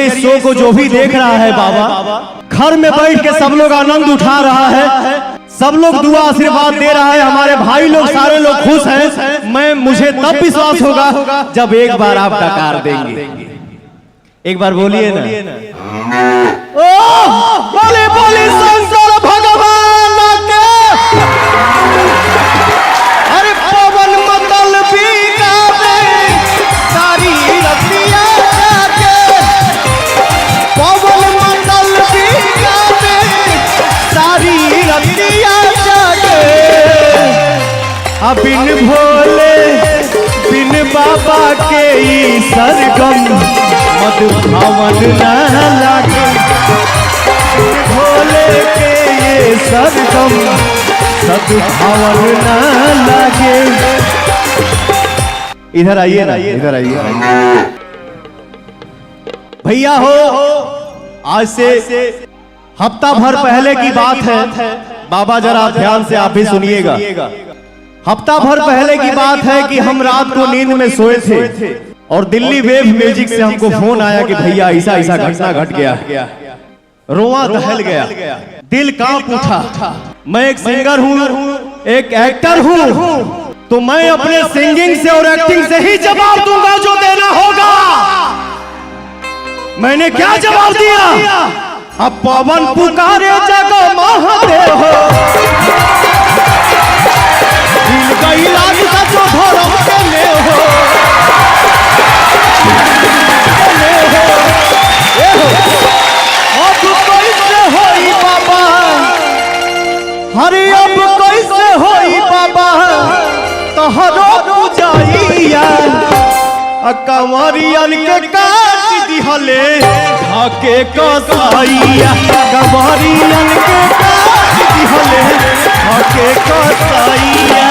इस शो को जो भी देख रहा है बाबा, घर में बैठ के सब लोग आनंद उठा रहा है, सब लोग दुआ आशीर्वाद दे रहा है, हमारे भाई लोग सारे लोग खुश हैं। मुझे तब विश्वास होगा जब एक बार आप डकार देंगे। एक बार बोलिए ना, ओ बोले बोले शंकर भगवान के। अरे पवन मंडल भी गावे सारी रतिया के, पवन मंडल भी गावे सारी रतिया के। बिन भोले बिन बाबा के ई सरगम मधुभावन न लागे, भोले के ये सरगम सद्भावन न लागे। इधर आइए ना, इधर आइए भैया। हो आज से हफ्ता भर पहले की बात है बाबा, जरा ध्यान से आप भी सुनिएगा। हफ्ता भर पहले की बात है कि हम रात को नींद में सोए थे और दिल्ली वेव म्यूजिक से हमको फोन आया कि भैया ऐसा ऐसा घटना घट गया। रोआ दहल गया, दिल कांप उठा। मैं एक सिंगर हूँ, एक एक्टर हूँ, तो मैं अपने सिंगिंग से और एक्टिंग से ही जवाब दूंगा जो देना होगा। मैंने क्या जवाब दिया? अब पवन पुकारे जगो महादेव हो, दिल का इलाज सचो धर्म के में हो। अब कैसे होई बाबा, हरे अब कैसे होई बाबा तोहरो पूजाइया। कंवरियन के काट दिहले ढाके कसाइया, कंवरियन के काट दिहले ढाके कसाइया।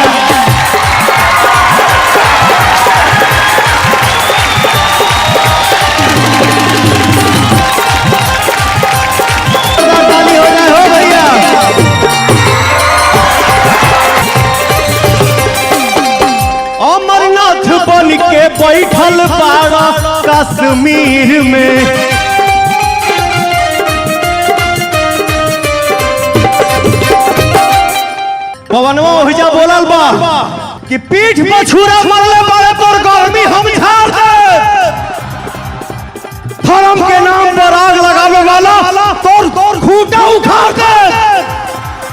अमरनाथ बन के बैठल बाड़ा कश्मीर में, पवनवा ओहिजा बोलल बा कि पीठ पर छुरा मरले बड़े पर गर्मी हम झाड़ दे। धर्म के नाम पर आग लगाने वाला तोड़ खूंटा उखाड़ दे।